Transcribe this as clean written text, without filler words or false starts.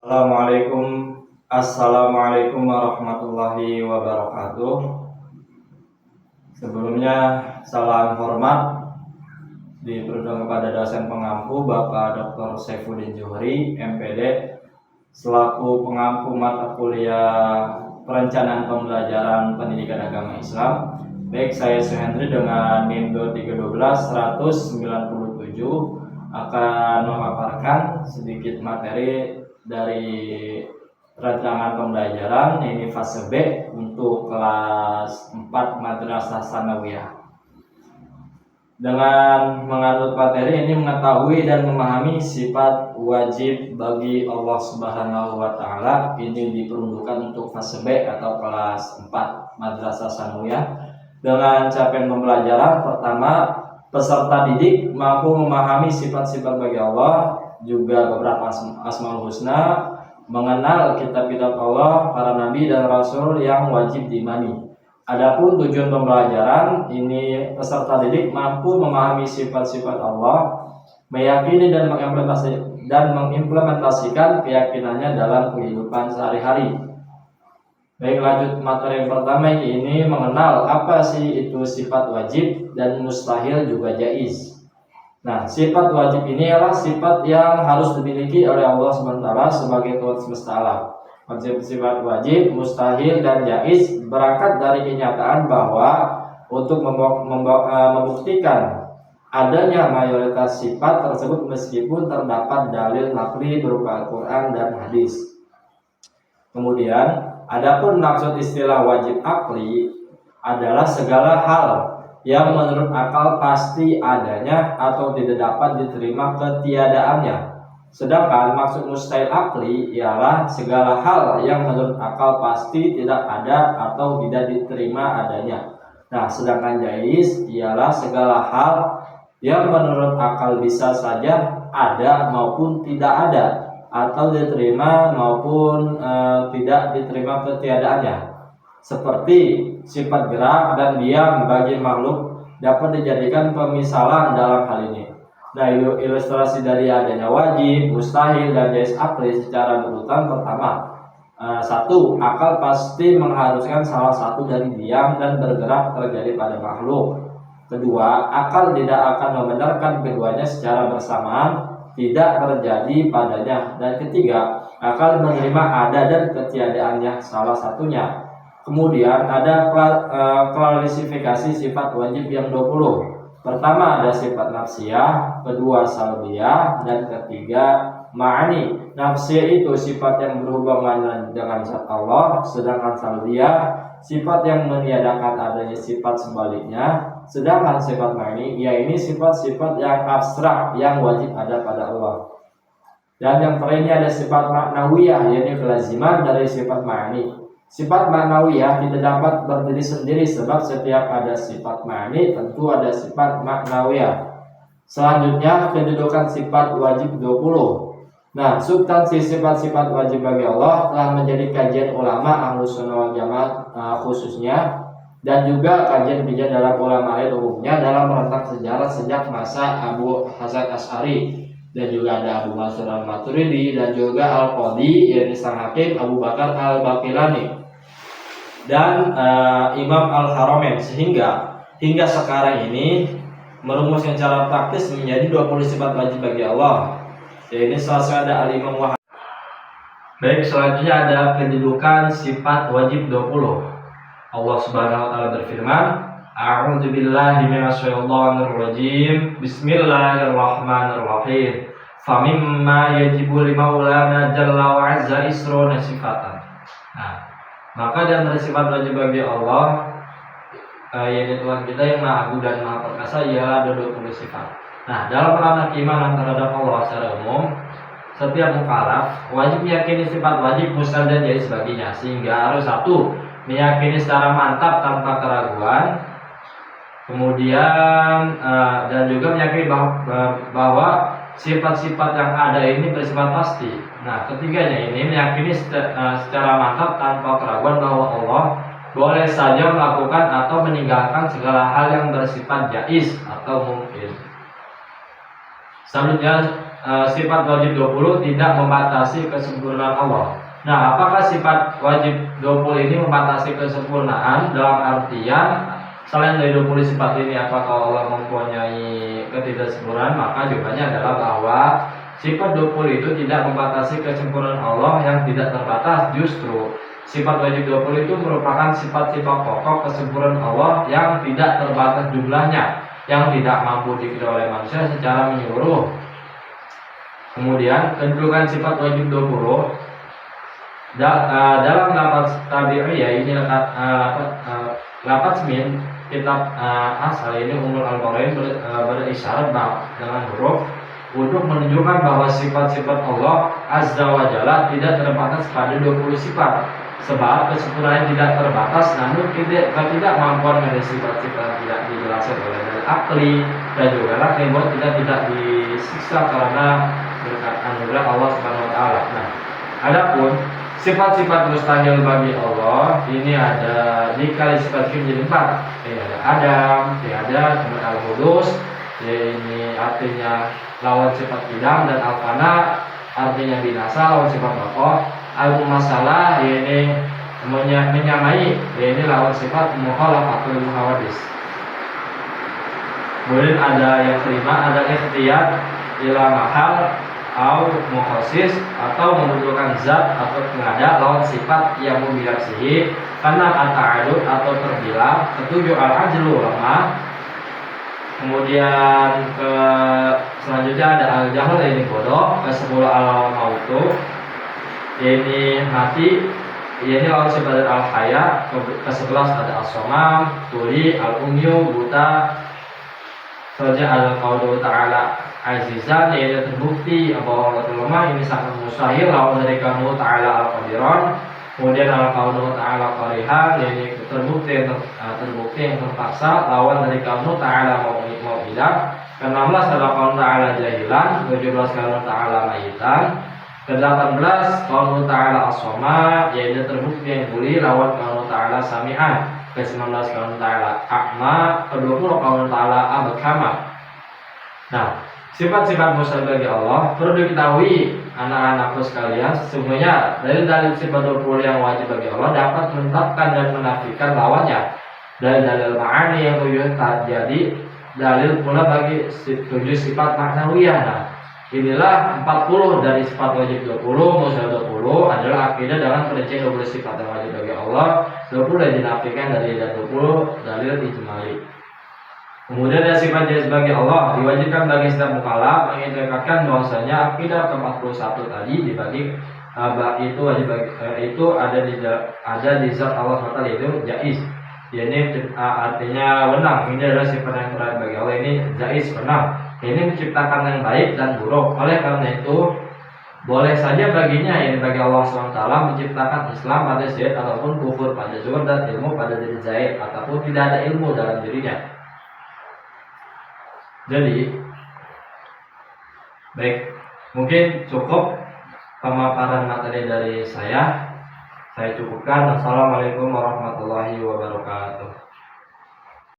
Assalamualaikum warahmatullahi wabarakatuh. Sebelumnya salam hormat diperuntukkan kepada dosen pengampu Bapak Dr. Saifuddin Juhri, MPD, selaku pengampu mata kuliah Perencanaan Pembelajaran Pendidikan Agama Islam. Baik, saya Suhendri dengan NIM 2312-197 akan memaparkan sedikit materi dari rancangan pembelajaran ini fase B untuk kelas 4 Madrasah Tsanawiyah. Dengan menganut materi ini mengetahui dan memahami sifat wajib bagi Allah Subhanahu wa taala ini diperuntukkan untuk fase B atau kelas 4 Madrasah Tsanawiyah. Dengan capaian pembelajaran pertama, peserta didik mampu memahami sifat-sifat bagi Allah, juga beberapa asmaul husna, mengenal kitab-kitab Allah, para nabi dan rasul yang wajib diimani. Adapun tujuan pembelajaran ini, peserta didik mampu memahami sifat-sifat Allah, meyakini dan mengimplementasikan keyakinannya dalam kehidupan sehari-hari. Baik, lanjut materi yang pertama ini mengenal apa sih itu sifat wajib dan mustahil juga jaiz. Nah, sifat wajib ini adalah sifat yang harus dimiliki oleh Allah SWT sebagai Tuhan semesta alam. Sifat wajib, mustahil, dan jaiz berangkat dari kenyataan bahwa untuk membuktikan adanya mayoritas sifat tersebut meskipun terdapat dalil naqli berupa Al-Quran dan hadis. Kemudian, adapun maksud istilah wajib akli adalah segala hal yang menurut akal pasti adanya atau tidak dapat diterima ketiadaannya. Sedangkan maksud mustahil akli ialah segala hal yang menurut akal pasti tidak ada atau tidak diterima adanya. Nah, sedangkan jaiz ialah segala hal yang menurut akal bisa saja ada maupun tidak ada, atau diterima maupun tidak diterima ketiadaannya. Seperti sifat gerak dan diam bagi makhluk dapat dijadikan pemisalan dalam hal ini. Nah, ilustrasi dari adanya wajib, mustahil, dan jaiz akli secara berurutan. Pertama, satu, akal pasti mengharuskan salah satu dari diam dan bergerak terjadi pada makhluk. Kedua, akal tidak akan membenarkan keduanya secara bersamaan, tidak terjadi padanya. Dan ketiga, akal menerima ada dan ketiadaannya salah satunya. Kemudian ada klasifikasi sifat wajib yang 20. Pertama ada sifat nafsiyah, kedua salbiyah, dan ketiga ma'ani. Nafsiyah itu sifat yang berhubungan dengan zat Allah, sedangkan salbiyah sifat yang meniadakan adanya sifat sebaliknya. Sedangkan sifat ma'ani, yaitu sifat-sifat yang abstrak yang wajib ada pada Allah. Dan yang terakhir ada sifat maknawiyah, yaitu kelaziman dari sifat ma'ani. Sifat maknawiyah tidak dapat berdiri sendiri sebab setiap ada sifat ma'ani tentu ada sifat maknawiyah. Selanjutnya kedudukan sifat wajib 20. Nah, substansi sifat-sifat wajib bagi Allah telah menjadi kajian ulama Ahlus Sunnah wal Jamaah khususnya, dan juga kajian bijak dalam ulama lain umumnya dalam rentang sejarah sejak masa Abu Hasan Asy'ari, dan juga ada Abu Mansur al-Maturidi, dan juga Al-Qadhi yakni sang hakim Abu Bakar al-Baqilani, dan Imam Al-Haramain, sehingga hingga sekarang ini merumuskan cara praktis menjadi 20 sifat wajib bagi Allah. Jadi ini salah ada Al-Imam Wahab. Baik, selanjutnya ada kedudukan sifat wajib 20. Allah Subhanahu wa taala berfirman, A'udzu billahi minasyaitonir rajim. Bismillahirrahmanirrahim. Famimma yajibu limaulana jalla wa azza isrona sifatan. Nah, maka dan dari sifat wajib bagi Allah, yaitu Tuhan kita yang Maha Agung dan Maha Perkasa, ialah ada 20 sifat. Nah, dalam ranah keimanan terhadap Allah secara umum, setiap mukallaf wajib meyakini sifat wajib, mustahil, dan jaiz baginya, sehingga harus satu, meyakini secara mantap tanpa keraguan. Kemudian dan juga meyakini bahwa sifat-sifat yang ada ini bersifat pasti. Nah, ketiganya ini meyakini secara mantap tanpa keraguan bahwa Allah boleh saja melakukan atau meninggalkan segala hal yang bersifat jaiz atau mungkin. Selanjutnya sifat wajib 20 tidak membatasi kesempurnaan Allah. Nah, apakah sifat wajib 20 ini membatasi kesempurnaan? Dalam artian selain dari 20 sifat ini apakah Allah mempunyai ketidaksempurnaan? Maka jawabannya adalah bahwa sifat 20 itu tidak membatasi kesempurnaan Allah yang tidak terbatas. Justru sifat wajib 20 itu merupakan sifat-sifat pokok kesempurnaan Allah yang tidak terbatas jumlahnya, yang tidak mampu dikira oleh manusia secara menyeluruh. Kemudian kedudukan sifat wajib 20 dalam lafaz tabi'iyah ini lafaz min kitab asal ini Ummul Al-Qarain berisyarat dengan huruf untuk menunjukkan bahwa sifat-sifat Allah Azza wa Jalla tidak terbatas pada 20 sifat. Sebab kesempurnaan tidak terbatas, namun ketidakmampuan dari sifat-sifat tidak dijelaskan oleh akli dan juga akli tidak disiksa karena berkat anugerah Allah Subhanahu wa taala. Nah, adapun sifat-sifat mustahil bagi Allah ini ada dikali sifat menjadi 4. Ini ada Adam, kemudian Al-Qudus, ini artinya lawan sifat Qidam, dan Al-Fana artinya binasa lawan sifat Baqa. Al-Mumasalah ini menyamai, ini lawan sifat Mukhalafatul Hawadis. Kemudian ada yang kelima, ada ikhtiyar ila mahal atau mukhasis, atau membutuhkan zat atau pengada lawan sifat yang membilaksihi karena at-ta'adud atau terbilang. Ketujuh al-ajlu lemah. Kemudian selanjutnya ada al-jahl, ini bodoh. Ke-10 al-mautu, ini mati, ini lawan sifat al-haya. Ke-11 ada as-somam, tuli, al-umyu, buta. Selanjutnya al-qawlu ta'ala azizan, yaitu terbukti bahwa Allah lemah, ini sangat mustahil lawan dari kamu ta'ala al-qadiran. Kemudian al-qawlu ta'ala qarihan, yaitu terbukti yang terpaksa lawan dari kamu ta'ala mau'idah. Ke-16 ada qawlu ta'ala jahilan. Ke-17 qawlu ta'ala mayitan. Ke-18 qawlu ta'ala as-soma, yaitu terbukti yang boleh lawan qawlu ta'ala sami'an. Ke-19 qawlu ta'ala a'ma. Ke-20 qawlu ta'ala abkama. Nah, sifat-sifat mustahil bagi Allah perlu diketahui anak-anakku sekalian. Sesungguhnya dari dalil sifat 20 yang wajib bagi Allah dapat menetapkan dan menafikan lawannya. Dari dalil ma'ani yang 7 jadi dalil pula bagi 7 sifat maknawiyah. Nah, inilah 40 dari sifat wajib 20, mustahil 20 adalah akidah dengan perincian 20 sifat yang wajib bagi Allah. 20 yang dinafikan dari 20 dalil ijmali. Kemudian ada sifat jaiz bagi Allah diwajibkan bagi setiap mukallaf mengintikadkan bahwasanya akidah ke-41 tadi dibagi itu wajib bagi, itu ada di zat Allah SWT, itu jaiz. Ini artinya wenang. Ini adalah sifat yang terakhir bagi Allah, ini jaiz, wenang. Ini menciptakan yang baik dan buruk. Oleh karena itu boleh saja baginya, ini bagi Allah SWT, menciptakan Islam pada Zaid ataupun kufur pada Zuhur dan ilmu pada diri Zaid ataupun tidak ada ilmu dalam dirinya. Jadi, baik, mungkin cukup pemaparan materi dari saya cukupkan. Assalamualaikum warahmatullahi wabarakatuh.